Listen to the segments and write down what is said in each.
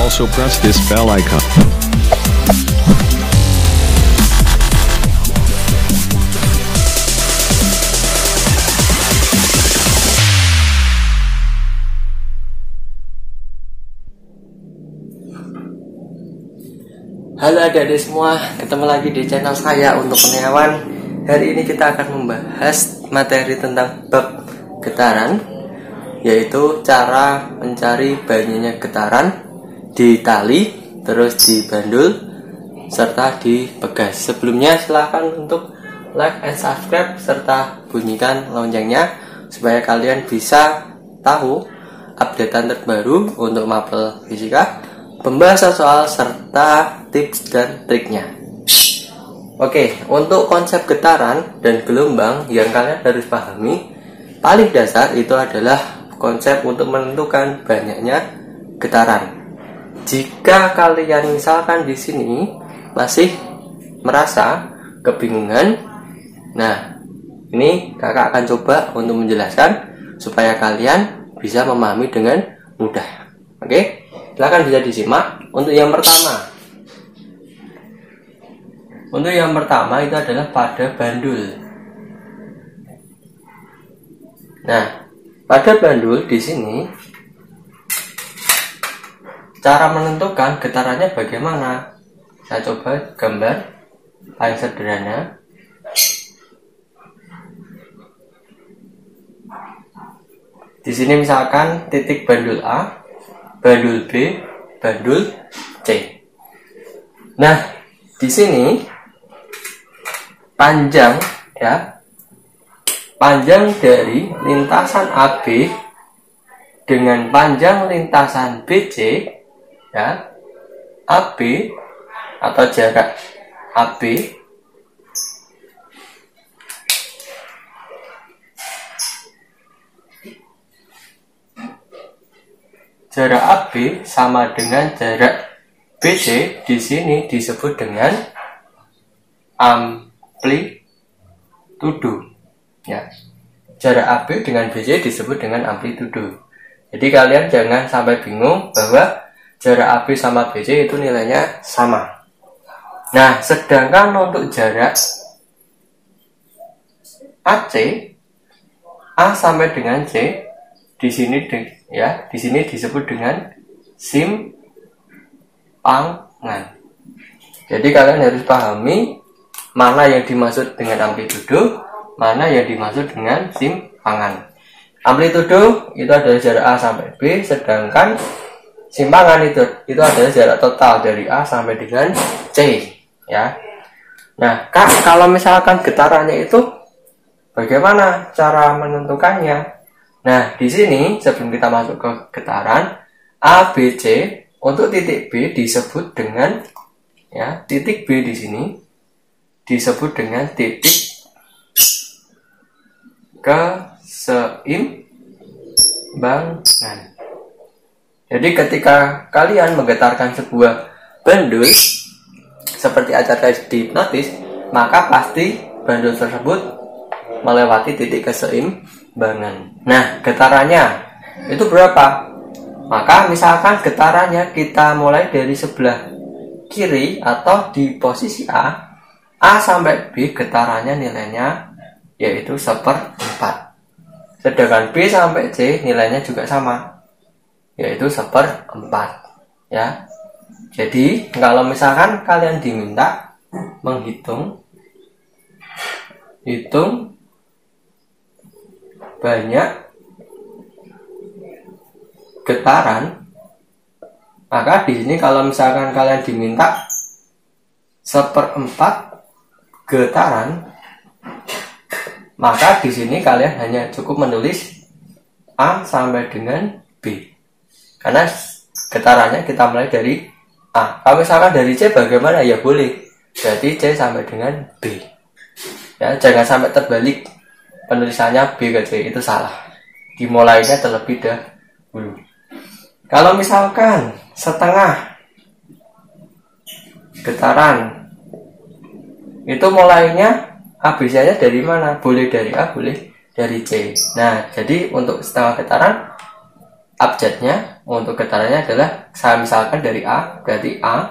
Also press this bell icon. Halo adik-adik semua, ketemu lagi di channel saya Untuk Kurniawan. Hari ini kita akan membahas materi tentang bab getaran, yaitu cara mencari banyaknya getaran di tali, terus di bandul, serta di pegas. Sebelumnya silahkan untuk like and subscribe serta bunyikan loncengnya supaya kalian bisa tahu updatean terbaru untuk mapel fisika, pembahasan soal serta tips dan triknya. Oke, untuk konsep getaran dan gelombang yang kalian harus pahami, paling dasar itu adalah konsep untuk menentukan banyaknya getaran. Jika kalian misalkan di sini masih merasa kebingungan, nah ini kakak akan coba untuk menjelaskan supaya kalian bisa memahami dengan mudah. Oke, silakan bisa disimak. Untuk yang pertama itu adalah pada bandul. Nah, pada bandul di sini cara menentukan getarannya bagaimana? Saya coba gambar paling sederhana. Di sini misalkan titik bandul A, bandul B, bandul C. Nah, di sini panjang dari lintasan AB dengan panjang lintasan BC, AB atau jarak AB sama dengan jarak BC. Di sini disebut dengan amplitudo. Jarak AB dengan BC disebut dengan amplitudo. Jadi kalian jangan sampai bingung bahwa jarak AB sama BC itu nilainya sama. Nah, sedangkan untuk jarak AC, A sampai dengan C, di sini disebut dengan simpangan. Jadi kalian harus pahami mana yang dimaksud dengan amplitudo, mana yang dimaksud dengan simpangan. Amplitudo itu adalah jarak A sampai B, sedangkan simpangan itu adalah jarak total dari A sampai dengan C, Nah, Kak, kalau misalkan getarannya itu bagaimana cara menentukannya? Nah, di sini sebelum kita masuk ke getaran A, B, C, untuk titik B disebut dengan titik B di sini disebut dengan titik keseimbangan. Jadi ketika kalian menggetarkan sebuah bandul seperti acara hipnotis, maka pasti bandul tersebut melewati titik keseimbangan. Nah, getarannya itu berapa? Maka misalkan getarannya kita mulai dari sebelah kiri atau di posisi A sampai B, getarannya nilainya yaitu 1/4. Sedangkan B sampai C nilainya juga sama, yaitu 1/4. Jadi kalau misalkan kalian diminta menghitung banyak getaran, maka di sini kalau misalkan kalian diminta 1/4 getaran, maka di sini kalian hanya cukup menulis A sampai dengan B, karena getarannya kita mulai dari A. Kalau misalkan dari C bagaimana? Ya boleh, berarti C sampai dengan B. Jangan sampai terbalik penulisannya B ke C, itu salah. Dimulainya terlebih dahulu. Kalau misalkan setengah getaran, itu mulainya ABC-nya dari mana? Boleh dari A, boleh dari C. Nah, jadi untuk setengah getaran abjadnya untuk getarannya adalah, saya misalkan dari A, berarti A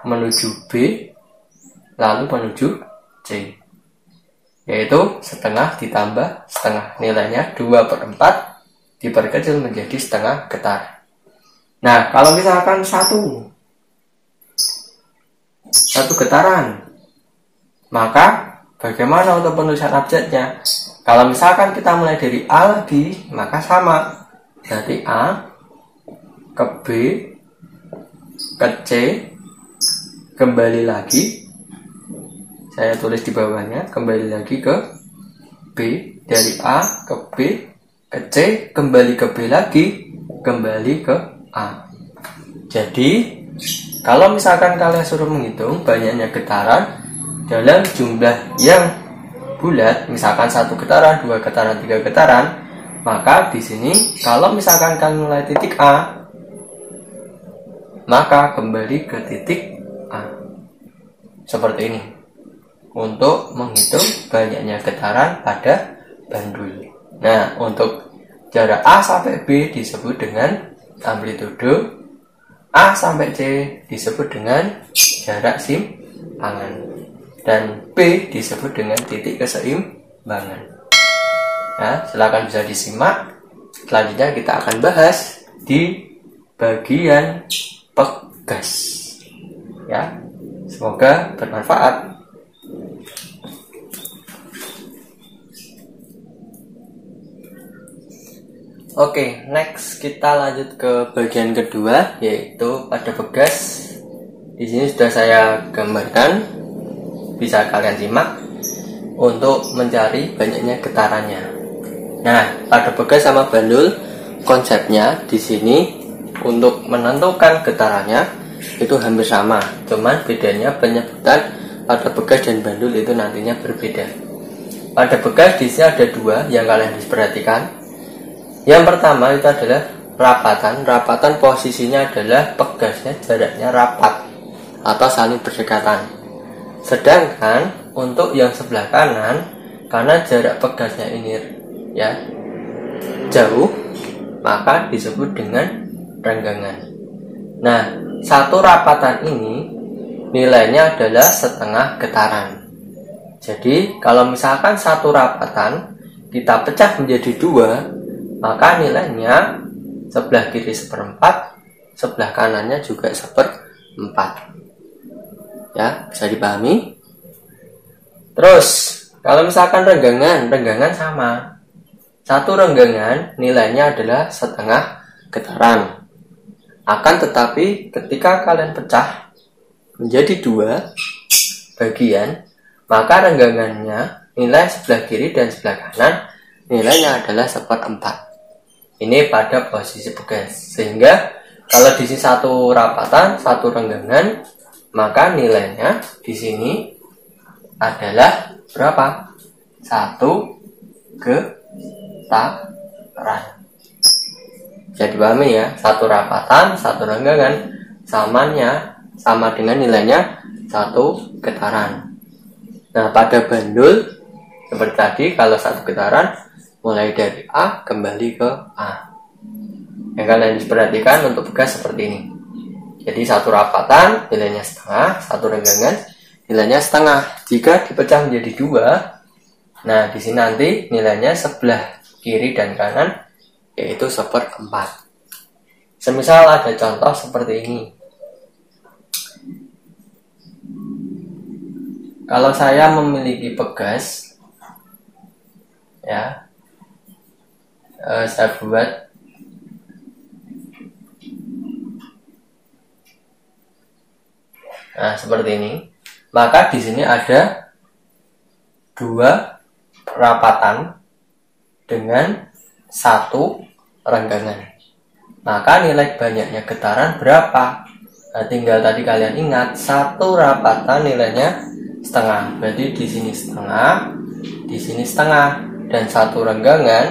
menuju B lalu menuju C, yaitu setengah ditambah setengah, nilainya 2/4 diperkecil menjadi setengah getar. Nah, kalau misalkan satu getaran, maka bagaimana untuk penulisan abjadnya? Kalau misalkan kita mulai dari A lagi, maka sama, berarti A ke B ke C, kembali lagi, saya tulis di bawahnya, kembali lagi ke B, dari A ke B ke C, kembali ke B lagi, kembali ke A. Jadi kalau misalkan kalian suruh menghitung banyaknya getaran dalam jumlah yang bulat, misalkan 1 getaran, 2 getaran, 3 getaran, maka di sini kalau misalkan kalian mulai titik A, maka kembali ke titik A. Seperti ini untuk menghitung banyaknya getaran pada bandul. Nah, untuk jarak A sampai B disebut dengan amplitudo, A sampai C disebut dengan jarak simpangan, dan B disebut dengan titik keseimbangan. Nah, silakan bisa disimak. Selanjutnya kita akan bahas di bagian pegas. Ya, semoga bermanfaat. Oke, next kita lanjut ke bagian kedua, yaitu pada pegas. Di sini sudah saya gambarkan, bisa kalian simak untuk mencari banyaknya getarannya. Nah, pada pegas sama bandul, konsepnya di sini untuk menentukan getarannya itu hampir sama, cuman bedanya penyebutan pada pegas dan bandul itu nantinya berbeda. Pada pegas di sini ada dua yang kalian harus perhatikan. Yang pertama itu adalah rapatan. Rapatan posisinya adalah pegasnya jaraknya rapat atau saling berdekatan. Sedangkan untuk yang sebelah kanan, karena jarak pegasnya ini ya jauh, maka disebut dengan renggangan. Nah, satu rapatan ini nilainya adalah setengah getaran. Jadi kalau misalkan satu rapatan kita pecah menjadi dua, maka nilainya sebelah kiri 1/4, sebelah kanannya juga 1/4. Ya, bisa dipahami. Terus, kalau misalkan renggangan sama. Satu renggangan nilainya adalah setengah getaran. Akan tetapi ketika kalian pecah menjadi dua bagian, maka renggangannya nilai sebelah kiri dan sebelah kanan nilainya adalah 1/4. Ini pada posisi pegas. Sehingga kalau di sini satu rapatan, satu renggangan, maka nilainya di sini adalah berapa? 1 getaran. Jadi pahami ya, satu rapatan, satu renggangan sama dengan nilainya 1 getaran. Nah, pada bandul seperti tadi, kalau 1 getaran mulai dari A kembali ke A. Yang kalian diperhatikan untuk pegas seperti ini. Jadi satu rapatan nilainya setengah, satu renggangan nilainya setengah. Jika dipecah menjadi dua, nah di sini nanti nilainya sebelah kiri dan kanan yaitu 1/4. Semisal ada contoh seperti ini. Kalau saya memiliki pegas, ya, saya buat seperti ini. Maka di sini ada 2 rapatan dengan 1 renggangan. Maka nilai banyaknya getaran berapa? Nah, tinggal tadi kalian ingat, 1 rapatan nilainya setengah. Berarti di sini setengah, di sini setengah, dan 1 renggangan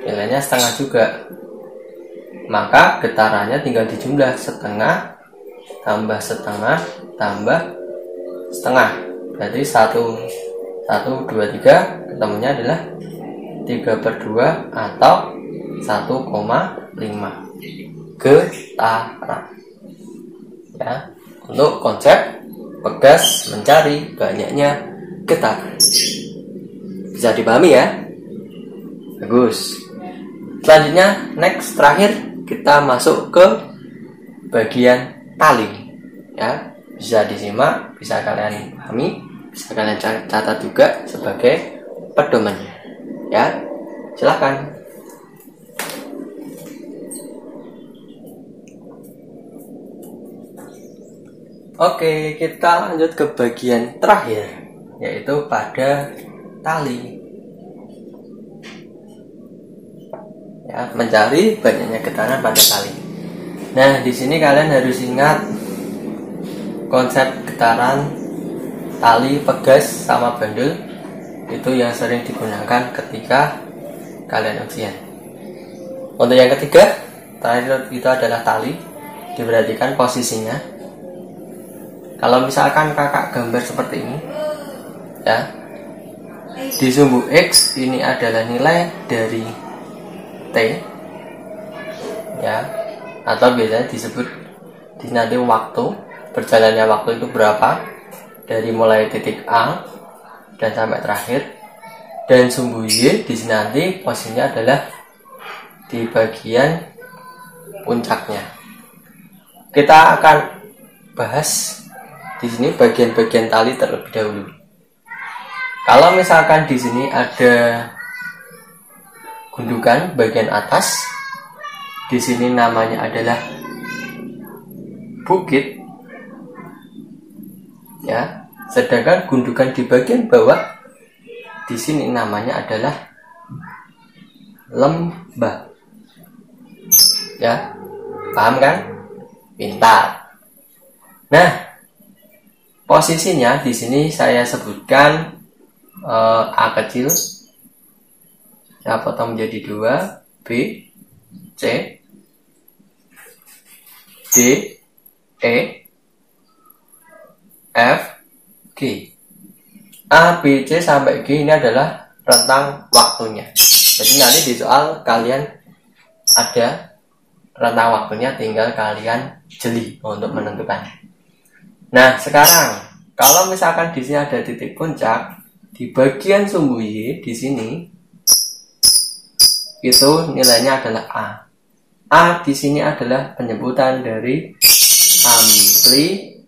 nilainya setengah juga. Maka getarannya tinggal dijumlah, setengah tambah setengah tambah setengah. Berarti 1, 2, 3, ketemunya adalah 3/2 atau 1,5. getaran. Ya, untuk konsep pegas mencari banyaknya getaran. Bisa dipahami ya? Bagus. Selanjutnya, next, terakhir kita masuk ke bagian tali. Ya, bisa disimak, bisa kalian pahami, bisa kalian catat juga sebagai pedomannya. Ya, silakan. Oke, kita lanjut ke bagian terakhir, yaitu pada tali. Ya, mencari banyaknya getaran pada tali. Nah, di sini kalian harus ingat konsep getaran tali, pegas, sama bandul itu yang sering digunakan ketika kalian ujian. Untuk yang ketiga, terakhir itu adalah tali. Diperhatikan posisinya. Kalau misalkan kakak gambar seperti ini, ya, di sumbu X ini adalah nilai dari T, ya, atau biasanya disebut di nanti waktu, berjalannya waktu itu berapa dari mulai titik A dan sampai terakhir. Dan sumbu Y di sini nanti posisinya adalah di bagian puncaknya. Kita akan bahas di sini bagian-bagian tali terlebih dahulu. Kalau misalkan di sini ada gundukan bagian atas, di sini namanya adalah bukit, ya. Sedangkan gundukan di bagian bawah, di sini namanya adalah lembah. Ya, paham kan? Pintar. Nah, posisinya di sini saya sebutkan A kecil, saya potong menjadi 2, B, C, D, E, F, G. A, B, C sampai G ini adalah rentang waktunya. Jadi nanti di soal kalian ada rentang waktunya, tinggal kalian jeli untuk menentukannya. Nah, sekarang kalau misalkan di sini ada titik puncak di bagian sumbu Y di sini, itu nilainya adalah A. A di sini adalah penyebutan dari amplitudo.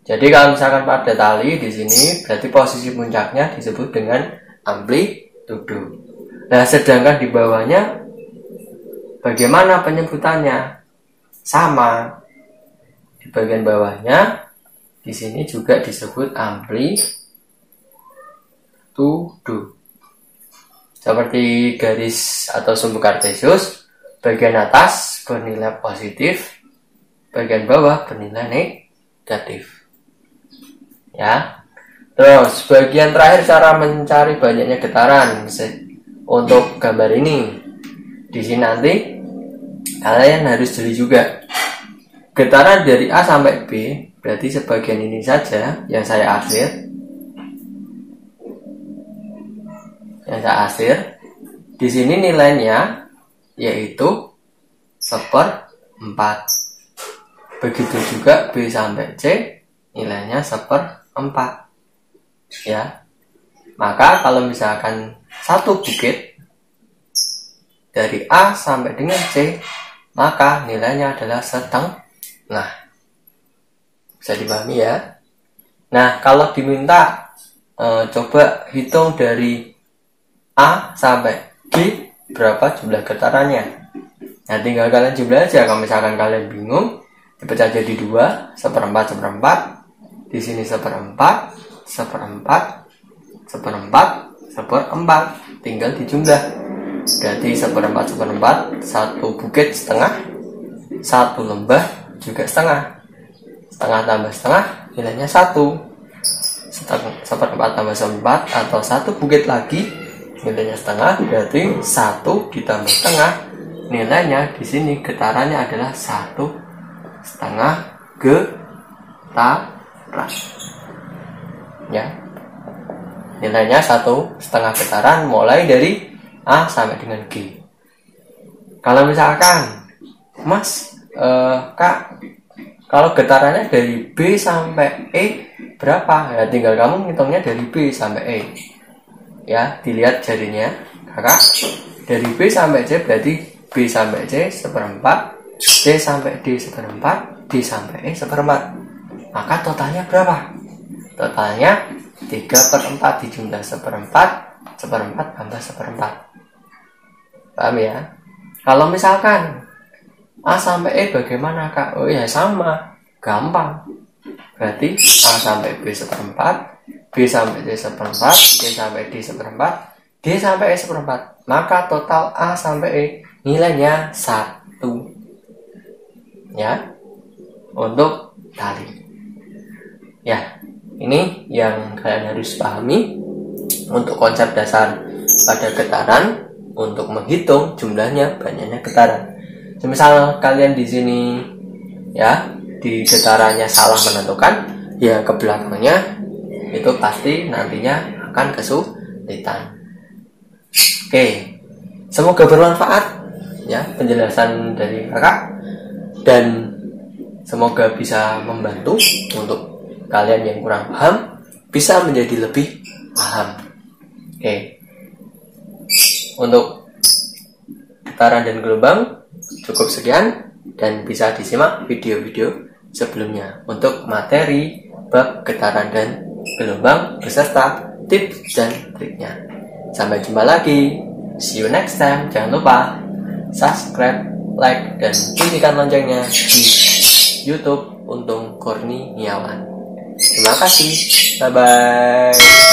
Jadi kalau misalkan pada tali di sini, berarti posisi puncaknya disebut dengan amplitudo. Nah, sedangkan di bawahnya bagaimana penyebutannya? Sama. Di bagian bawahnya di sini juga disebut amplitudo. Seperti garis atau sumbu kartesius, bagian atas bernilai positif, bagian bawah bernilai negatif. Ya. Terus bagian terakhir cara mencari banyaknya getaran untuk gambar ini. Di sini nanti kalian harus jeli juga. Getaran dari A sampai B, berarti sebagian ini saja yang saya akhir. Di sini nilainya yaitu 1/4. Begitu juga B sampai C, nilainya 1/4. Ya. Maka kalau misalkan satu bukit dari A sampai dengan C, maka nilainya adalah 1/2. Bisa dipahami ya. Nah, kalau diminta coba hitung dari A sampai G berapa jumlah getarannya. Nah, tinggal kalian jumlah aja. Kalau misalkan kalian bingung, dipecah jadi 2, 1/4, 1/4. Di sini 1/4, 1/4, 1/4, 1/4. Tinggal dijumlah. Berarti 1/4, 1/4, satu bukit setengah, satu lembah juga setengah. Setengah tambah setengah, nilainya 1. 1/4 tambah 1/4 atau satu bukit lagi, nilainya setengah. Berarti 1 ditambah setengah, nilainya di sini getarannya adalah 1/2 getaran. Ya, nilainya 1/2 getaran mulai dari A sampai dengan G. Kalau misalkan Mas, Kak, kalau getarannya dari B sampai E berapa? Ya tinggal kamu ngitungnya dari B sampai E. Ya, dilihat jarinya, Kakak. Dari B sampai C berarti B sampai C seperempat, C sampai D seperempat, D sampai E seperempat. Maka totalnya berapa? Totalnya 3/4 dijumlah seperempat, seperempat tambah seperempat. Paham ya? Kalau misalkan A sampai E bagaimana, Kak? Oh ya sama, gampang. Berarti A sampai B seperempat, B sampai C seperempat, C sampai D seperempat, D sampai E seperempat. Maka total A sampai E nilainya 1. Ya, untuk tali. Ya, ini yang kalian harus pahami untuk konsep dasar pada getaran untuk menghitung jumlahnya banyaknya getaran. Semisal kalian di sini ya di getarannya salah menentukan, ya ke belakangnya itu pasti nantinya akan kesulitan. Oke, semoga bermanfaat ya penjelasan dari kakak, dan semoga bisa membantu untuk kalian yang kurang paham bisa menjadi lebih paham. Oke, untuk getaran dan gelombang cukup sekian, dan bisa disimak video-video sebelumnya untuk materi bab getaran dan gelombang beserta tips dan triknya. Sampai jumpa lagi, see you next time. Jangan lupa subscribe, like, dan bunyikan loncengnya di YouTube Untung Kurniawan. Terima kasih, bye bye.